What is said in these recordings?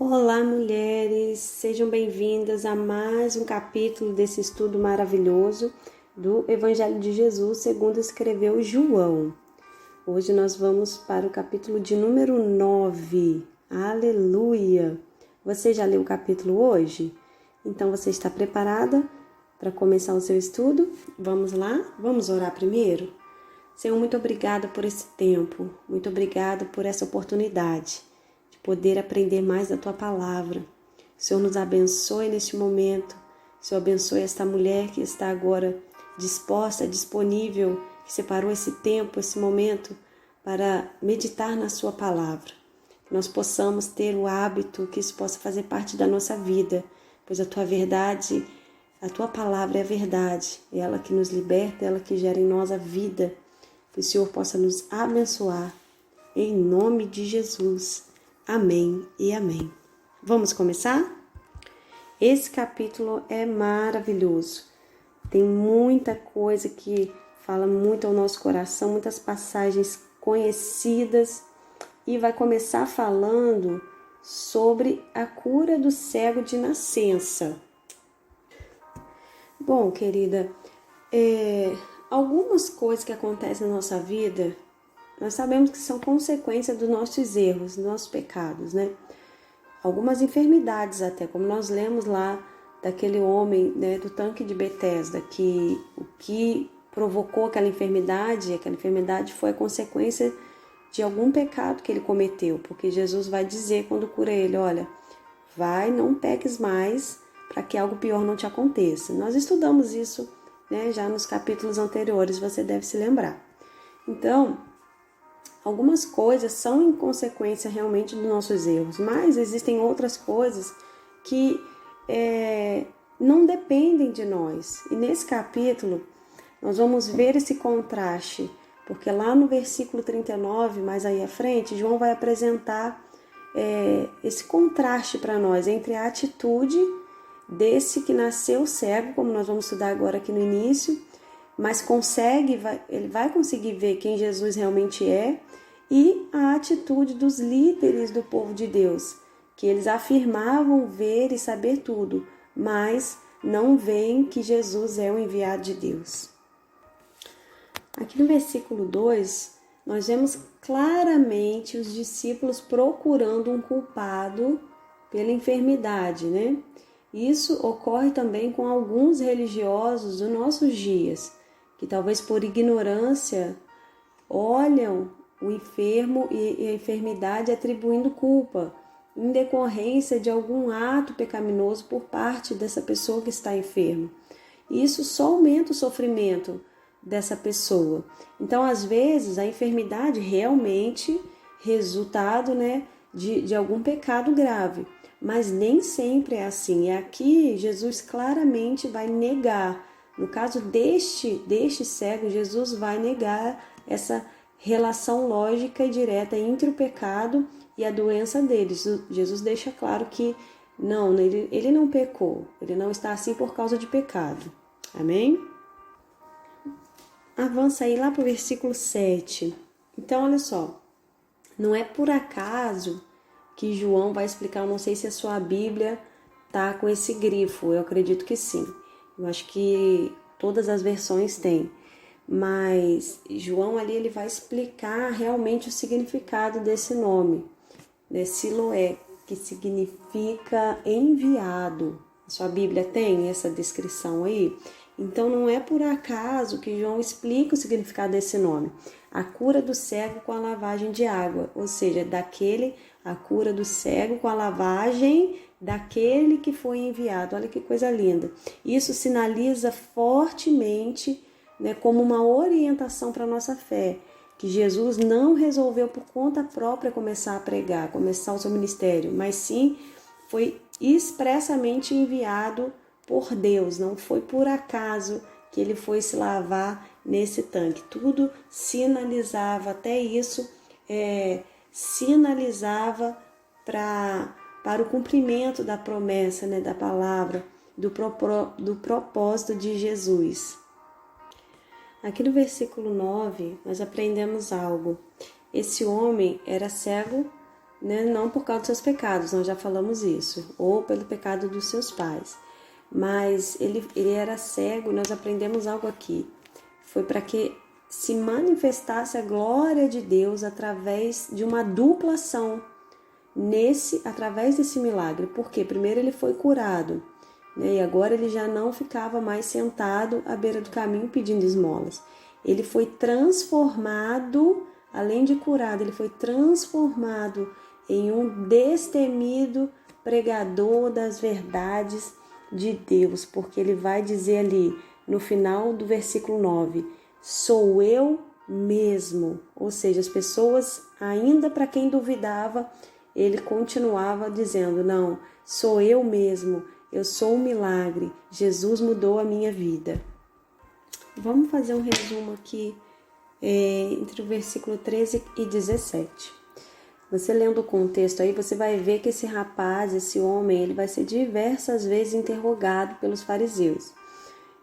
Olá, mulheres! Sejam bem-vindas a mais um capítulo desse estudo maravilhoso do Evangelho de Jesus, segundo escreveu João. Hoje nós vamos para o capítulo de número 9. Aleluia! Você já leu o capítulo hoje? Então você está preparada para começar o seu estudo? Vamos lá? Vamos orar primeiro? Senhor, muito obrigada por esse tempo, muito obrigada por essa oportunidade de poder aprender mais da Tua Palavra. O Senhor nos abençoe neste momento, o Senhor abençoe esta mulher que está agora disposta, disponível, que separou esse tempo, esse momento para meditar na Sua Palavra. Que nós possamos ter o hábito, que isso possa fazer parte da nossa vida, pois a Tua verdade, a Tua Palavra é a verdade, é ela que nos liberta, é ela que gera em nós a vida. Que o Senhor possa nos abençoar, em nome de Jesus. Amém e amém. Vamos começar? Esse capítulo é maravilhoso. Tem muita coisa que fala muito ao nosso coração, muitas passagens conhecidas. E vai começar falando sobre a cura do cego de nascença. Bom, querida, algumas coisas que acontecem na nossa vida, nós sabemos que são consequência dos nossos erros, dos nossos pecados, né? Algumas enfermidades até, como nós lemos lá daquele homem, né, do tanque de Betesda, que o que provocou aquela enfermidade foi a consequência de algum pecado que ele cometeu, porque Jesus vai dizer quando cura ele, olha, vai, não peques mais, para que algo pior não te aconteça. Nós estudamos isso, né, já nos capítulos anteriores, você deve se lembrar. Então, algumas coisas são em consequência realmente dos nossos erros, mas existem outras coisas que não dependem de nós. E nesse capítulo, nós vamos ver esse contraste, porque lá no versículo 39, mais aí à frente, João vai apresentar esse contraste para nós entre a atitude desse que nasceu cego, como nós vamos estudar agora aqui no início, mas ele vai conseguir ver quem Jesus realmente é, e a atitude dos líderes do povo de Deus, que eles afirmavam ver e saber tudo, mas não veem que Jesus é o enviado de Deus. Aqui no versículo 2, nós vemos claramente os discípulos procurando um culpado pela enfermidade, né? Isso ocorre também com alguns religiosos dos nossos dias, que talvez por ignorância olham o enfermo e a enfermidade atribuindo culpa, em decorrência de algum ato pecaminoso por parte dessa pessoa que está enferma. E isso só aumenta o sofrimento dessa pessoa. Então, às vezes, a enfermidade realmente resultado, né, de algum pecado grave. Mas nem sempre é assim. E aqui Jesus claramente vai negar. No caso deste cego, Jesus vai negar essa relação lógica e direta entre o pecado e a doença dele. Jesus deixa claro que não, ele não pecou. Ele não está assim por causa de pecado. Amém? Avança aí lá para o versículo 7. Então, olha só. Não é por acaso que João vai explicar, eu não sei se a sua Bíblia tá com esse grifo, eu acredito que sim. Eu acho que todas as versões têm. Mas João ali ele vai explicar realmente o significado desse nome, né? Siloé, que significa enviado. A sua Bíblia tem essa descrição aí? Então não é por acaso que João explica o significado desse nome. A cura do cego com a lavagem de água, ou seja, a cura do cego com a lavagem daquele que foi enviado. Olha que coisa linda. Isso sinaliza fortemente, né, como uma orientação para a nossa fé, que Jesus não resolveu por conta própria começar a pregar, começar o seu ministério, mas sim foi expressamente enviado por Deus, não foi por acaso que ele foi se lavar nesse tanque. Tudo sinalizava, até isso sinalizava para o cumprimento da promessa, né, da palavra, do propósito de Jesus. Aqui no versículo 9, nós aprendemos algo. Esse homem era cego né? Não por causa dos seus pecados, nós já falamos isso, ou pelo pecado dos seus pais. Mas ele era cego, nós aprendemos algo aqui. Foi para que se manifestasse a glória de Deus através de uma dupla ação através desse milagre. Porque primeiro ele foi curado, né? E agora ele já não ficava mais sentado à beira do caminho pedindo esmolas. Ele foi transformado, além de curado, ele foi transformado em um destemido pregador das verdades de Deus, porque ele vai dizer ali no final do versículo 9, sou eu mesmo. Ou seja, as pessoas, ainda para quem duvidava, ele continuava dizendo, não, sou eu mesmo, eu sou um milagre, Jesus mudou a minha vida. Vamos fazer um resumo aqui entre o versículo 13 e 17. Você lendo o contexto aí, você vai ver que esse rapaz, esse homem, ele vai ser diversas vezes interrogado pelos fariseus.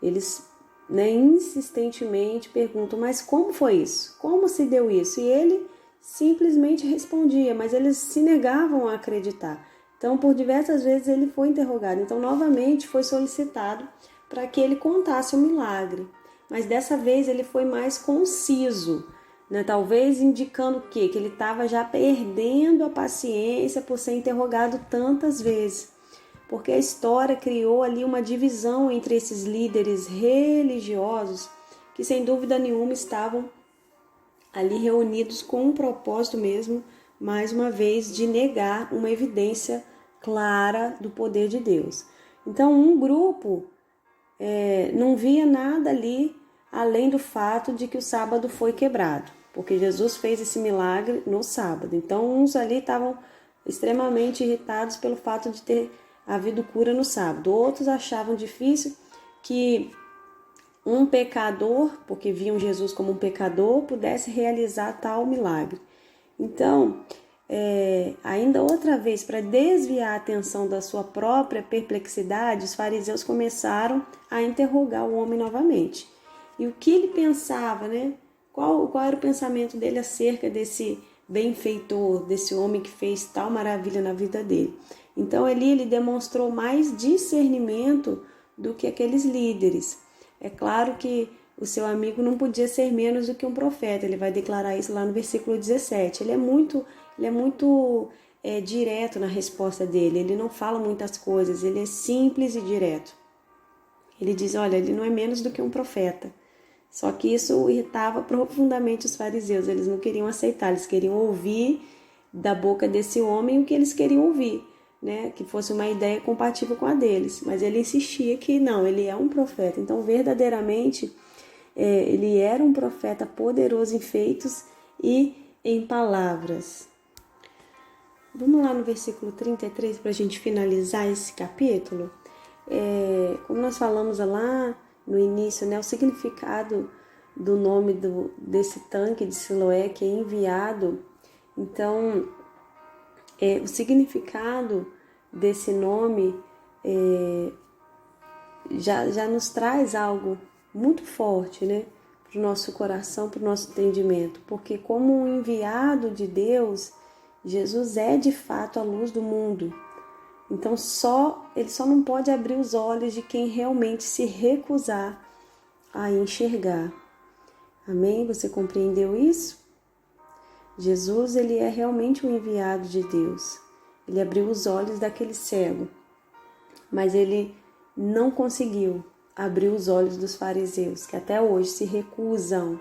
Eles, né, insistentemente perguntam, mas como foi isso? Como se deu isso? E ele simplesmente respondia, mas eles se negavam a acreditar. Então, por diversas vezes ele foi interrogado. Então, novamente foi solicitado para que ele contasse o milagre. Mas dessa vez ele foi mais conciso, né? Talvez indicando o quê? Que ele estava já perdendo a paciência por ser interrogado tantas vezes. Porque a história criou ali uma divisão entre esses líderes religiosos que sem dúvida nenhuma estavam ali reunidos com um propósito mesmo, mais uma vez, de negar uma evidência clara do poder de Deus. Então, um grupo não via nada ali além do fato de que o sábado foi quebrado, porque Jesus fez esse milagre no sábado. Então, uns ali estavam extremamente irritados pelo fato de ter havido cura no sábado. Outros achavam difícil que um pecador, porque viam Jesus como um pecador, pudesse realizar tal milagre. Então, ainda outra vez, para desviar a atenção da sua própria perplexidade, os fariseus começaram a interrogar o homem novamente. E o que ele pensava, né? Qual era o pensamento dele acerca desse benfeitor, desse homem que fez tal maravilha na vida dele? Então, ali ele demonstrou mais discernimento do que aqueles líderes. É claro que o seu amigo não podia ser menos do que um profeta. Ele vai declarar isso lá no versículo 17. Ele é muito direto na resposta dele. Ele não fala muitas coisas. Ele é simples e direto. Ele diz, olha, ele não é menos do que um profeta. Só que isso irritava profundamente os fariseus. Eles não queriam aceitar. Eles queriam ouvir da boca desse homem o que eles queriam ouvir, né? Que fosse uma ideia compatível com a deles. Mas ele insistia que não, ele é um profeta. Então, verdadeiramente, ele era um profeta poderoso em feitos e em palavras. Vamos lá no versículo 33 para a gente finalizar esse capítulo. Como nós falamos lá no início, né, o significado do nome desse tanque de Siloé que é enviado. Então, o significado desse nome já nos traz algo muito forte, né, para o nosso coração, para o nosso entendimento. Porque como um enviado de Deus, Jesus é de fato a luz do mundo. Então ele só não pode abrir os olhos de quem realmente se recusar a enxergar. Amém? Você compreendeu isso? Jesus, ele é realmente o enviado de Deus. Ele abriu os olhos daquele cego, mas ele não conseguiu abrir os olhos dos fariseus, que até hoje se recusam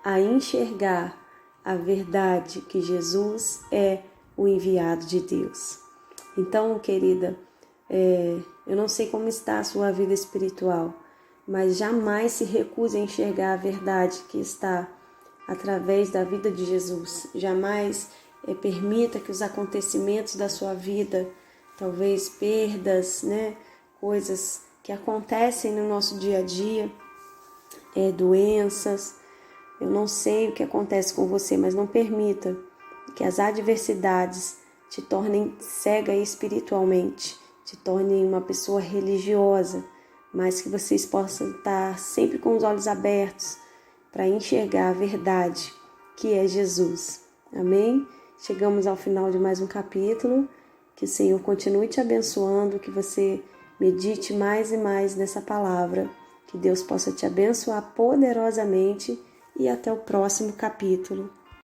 a enxergar a verdade que Jesus é o enviado de Deus. Então, querida, eu não sei como está a sua vida espiritual, mas jamais se recuse a enxergar a verdade que está através da vida de Jesus. Jamais permita que os acontecimentos da sua vida, talvez perdas, né, coisas que acontecem no nosso dia a dia, doenças, eu não sei o que acontece com você, mas não permita que as adversidades te tornem cega espiritualmente, te tornem uma pessoa religiosa, mas que vocês possam estar sempre com os olhos abertos para enxergar a verdade que é Jesus. Amém? chegamos ao final de mais um capítulo. Que o Senhor continue te abençoando, que você medite mais e mais nessa palavra. Que Deus possa te abençoar poderosamente e até o próximo capítulo.